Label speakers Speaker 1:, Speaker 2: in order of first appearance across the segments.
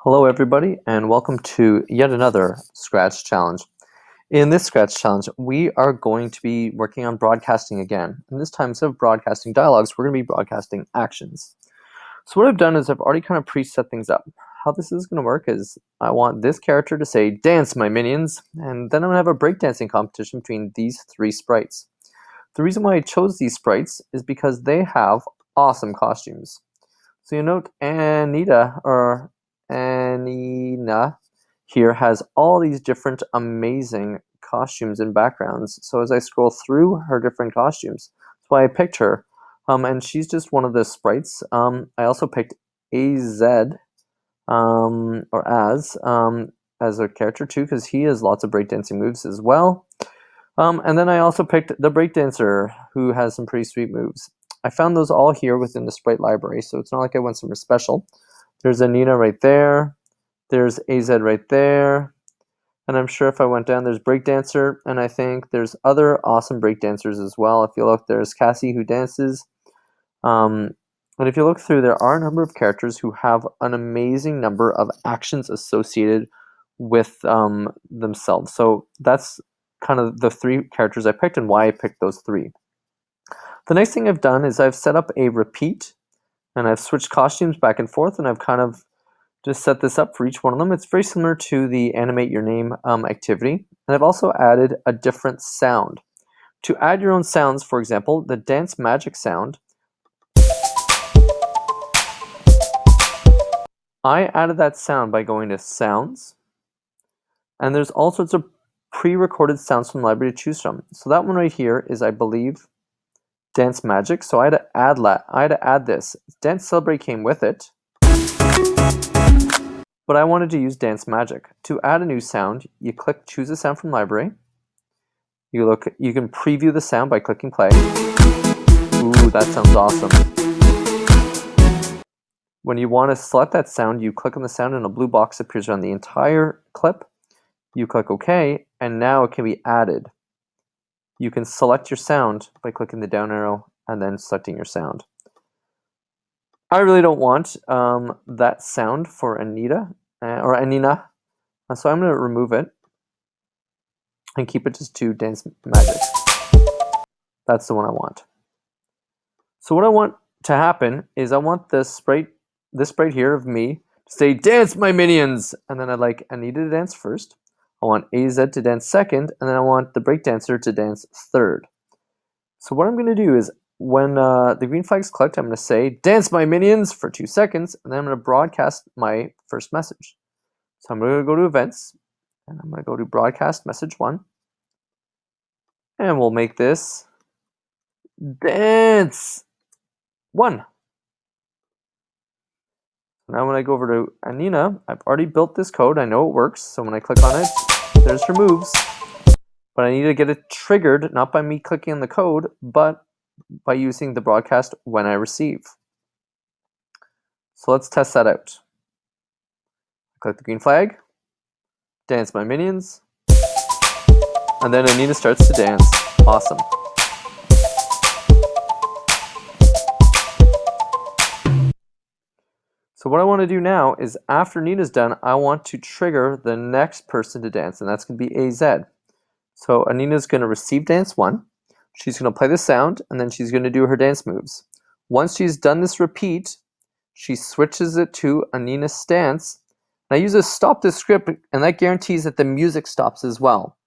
Speaker 1: Hello everybody and welcome to yet another Scratch Challenge. In this Scratch Challenge, we are going to be working on broadcasting again. And this time, instead of broadcasting dialogues, we're going to be broadcasting actions. So what I've done is I've already kind of preset things up. How this is going to work is I want this character to say, "Dance, my minions," and then I'm going to have a breakdancing competition between these three sprites. The reason why I chose these sprites is because they have awesome costumes. So you note Anina here has all these different amazing costumes and backgrounds. So as I scroll through her different costumes, that's why I picked her. And she's just one of the sprites. I also picked AZ or as a character too, because he has lots of breakdancing moves as well. And then I also picked the breakdancer, who has some pretty sweet moves. I found those all here within the sprite library, so it's not like I went somewhere special. There's Anina right there. There's AZ right there. And I'm sure if I went down, there's breakdancer, and I think there's other awesome breakdancers as well. If you look, there's Cassie who dances. And if you look through, there are a number of characters who have an amazing number of actions associated with themselves. So that's kind of the three characters I picked and why I picked those three. The next thing I've done is I've set up a repeat, and I've switched costumes back and forth, and I've kind of just set this up for each one of them. It's very similar to the animate your name activity. And I've also added a different sound. To add your own sounds, for example, the dance magic sound, I added that sound by going to sounds, and there's all sorts of pre-recorded sounds from the library to choose from. So that one right here is, I believe, Dance Magic. So I had to add this. Dance Celebrate came with it, but I wanted to use Dance Magic. To add a new sound, you click Choose a Sound from Library. You can preview the sound by clicking play. Ooh, that sounds awesome. When you want to select that sound, you click on the sound and a blue box appears on the entire clip. You click OK, and now it can be added. You can select your sound by clicking the down arrow and then selecting your sound. I really don't want that sound for Anina, so I'm going to remove it and keep it just to Dance Magic. That's the one I want. So what I want to happen is I want this sprite here of me to say, "Dance, my minions!" And then I'd like Anita to dance first. I want AZ to dance second, and then I want the breakdancer to dance third. So what I'm going to do is when the green flag's clicked, I'm going to say, "Dance, my minions," for 2 seconds, and then I'm going to broadcast my first message. So I'm going to go to events, and I'm going to go to broadcast message 1, and we'll make this dance 1. Now when I go over to Anina, I've already built this code. I know it works. So when I click on it, there's her moves. But I need to get it triggered, not by me clicking on the code, but by using the broadcast when I receive. So let's test that out. Click the green flag, dance my minions, and then Anina starts to dance. Awesome. So what I want to do now is after Nina's done, I want to trigger the next person to dance, and that's going to be AZ. So Anina's going to receive dance 1. She's going to play the sound, and then she's going to do her dance moves. Once she's done this repeat, she switches it to Anina's stance. And I use a stop this script, and that guarantees that the music stops as well.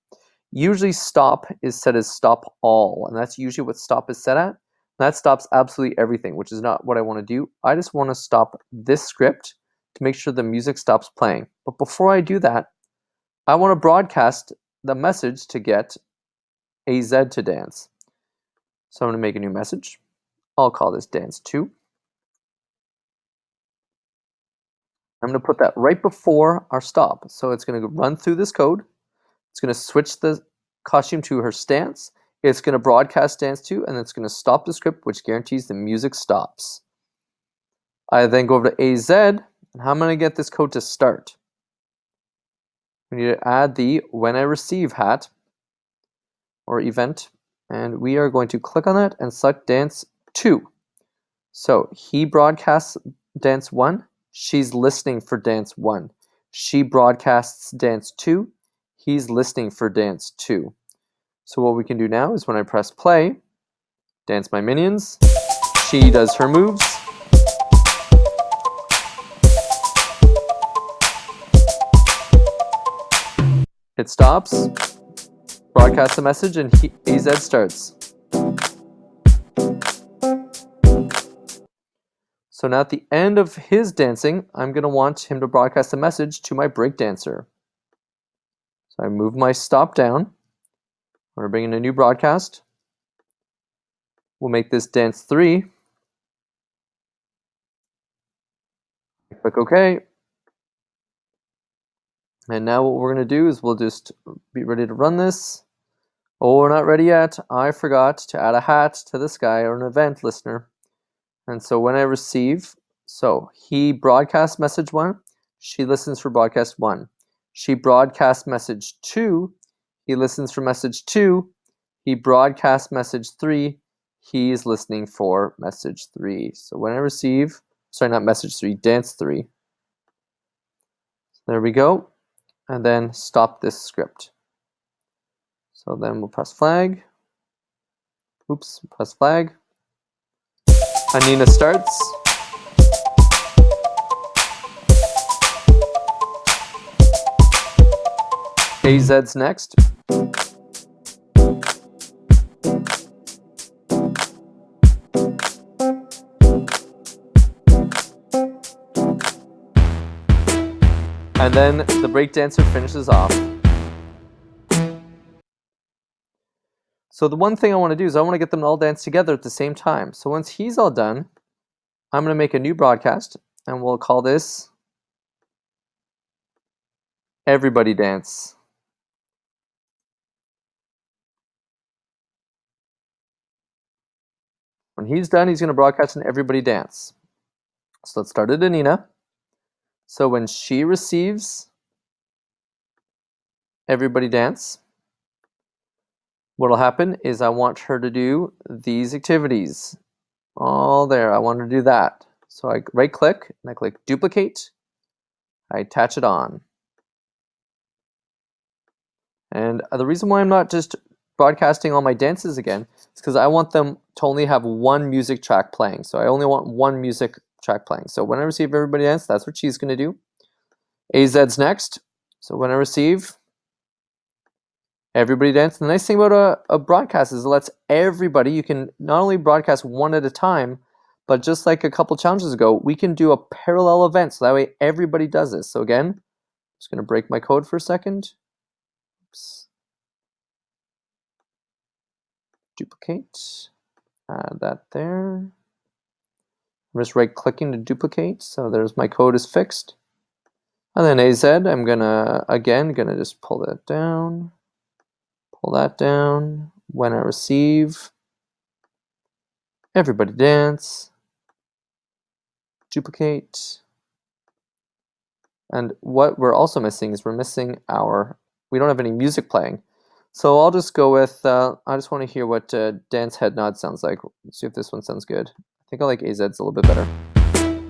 Speaker 1: Usually stop is set as stop all, and that's usually what stop is set at. That stops absolutely everything, which is not what I want to do. I just want to stop this script to make sure the music stops playing. But before I do that, I want to broadcast the message to get AZ to dance. So I'm going to make a new message. I'll call this dance 2. I'm going to put that right before our stop. So it's going to run through this code. It's going to switch the costume to her stance. It's going to broadcast dance 2, and it's going to stop the script, which guarantees the music stops. I then go over to AZ, and how am I going to get this code to start? We need to add the when I receive hat or event, and we are going to click on that and select dance 2. So he broadcasts dance 1, she's listening for dance 1. She broadcasts dance 2. He's listening for dance 2. So what we can do now is when I press play, dance my minions, she does her moves. It stops, broadcasts the message, and AZ starts. So now at the end of his dancing, I'm going to want him to broadcast a message to my break dancer. So I move my stop down. I'm going to bring in a new broadcast. We'll make this dance 3. Click OK. And now what we're going to do is we'll just be ready to run this. Oh, we're not ready yet. I forgot to add a hat to this guy, or an event listener. And so when I receive, so he broadcasts message 1, she listens for broadcast 1. She broadcasts message 2, he listens for message 2. He broadcasts message 3, he's listening for message 3. So when I receive, sorry, not message 3, dance 3. There we go. And then stop this script. So then we'll press flag. Oops, press flag. Anina starts. AZ's next. And then the breakdancer finishes off. So the one thing I want to do is I want to get them to all dance together at the same time. So once he's all done, I'm going to make a new broadcast, and we'll call this Everybody Dance. When he's done, he's going to broadcast an Everybody Dance. So let's start at Anina. So when she receives Everybody Dance, what will happen is I want her to do these activities. All there, I want her to do that. So I right click and I click duplicate. I attach it on. And the reason why I'm not just broadcasting all my dances again is because I want them to only have one music track playing. So I only want one music track playing. So when I receive Everybody Dance, that's what she's going to do. AZ's next. So when I receive Everybody Dance, the nice thing about a broadcast is it lets everybody, you can not only broadcast one at a time, but just like a couple challenges ago, we can do a parallel event. So that way everybody does this. So again, I'm just going to break my code for a second. Oops. Duplicate. Add that there. I'm just right clicking to duplicate. So there's my code is fixed. And then AZ, I'm gonna just pull that down. Pull that down. When I receive Everybody Dance. Duplicate. And what we're also missing is we don't have any music playing. So I'll just go with, I just want to hear what Dance Head Nod sounds like. Let's see if this one sounds good. I think I like AZ's a little bit better.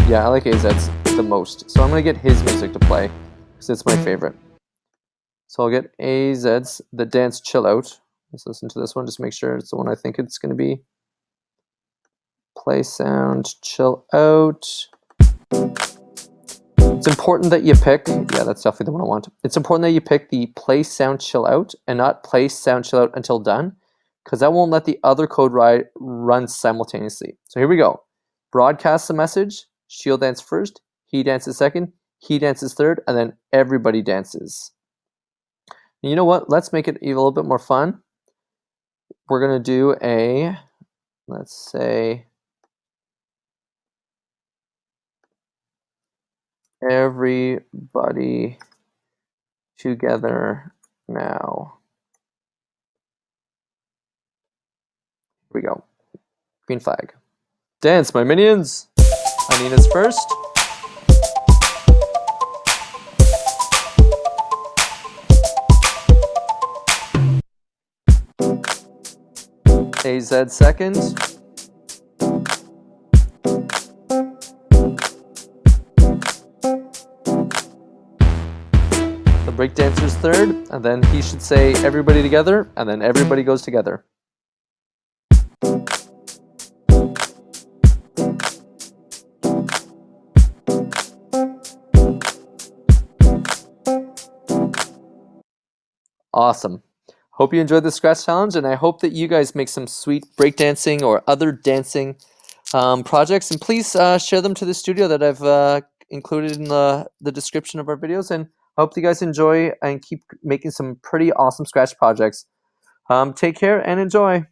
Speaker 1: Yeah, I like AZ's the most. So I'm going to get his music to play because it's my favorite. So I'll get AZ's The Dance Chill Out. Let's listen to this one, just make sure it's the one I think it's going to be. Play sound, chill out. It's important that you pick, yeah, that's definitely the one I want. It's important that you pick the play sound chill out and not play sound chill out until done, because that won't let the other code run simultaneously. So here we go. Broadcast the message, she'll dance first, he dances second, he dances third, and then everybody dances. And you know what? Let's make it a little bit more fun. We're going to do let's say, everybody together now. Here we go. Green flag. Dance, my minions! Anina's first. AZ second. The breakdancer's third, and then he should say everybody together, and then everybody goes together. Awesome. Hope you enjoyed the scratch challenge, and I hope that you guys make some sweet breakdancing or other dancing projects, and please share them to the studio that I've included in the description of our videos, and I hope you guys enjoy and keep making some pretty awesome scratch projects. Take care and enjoy.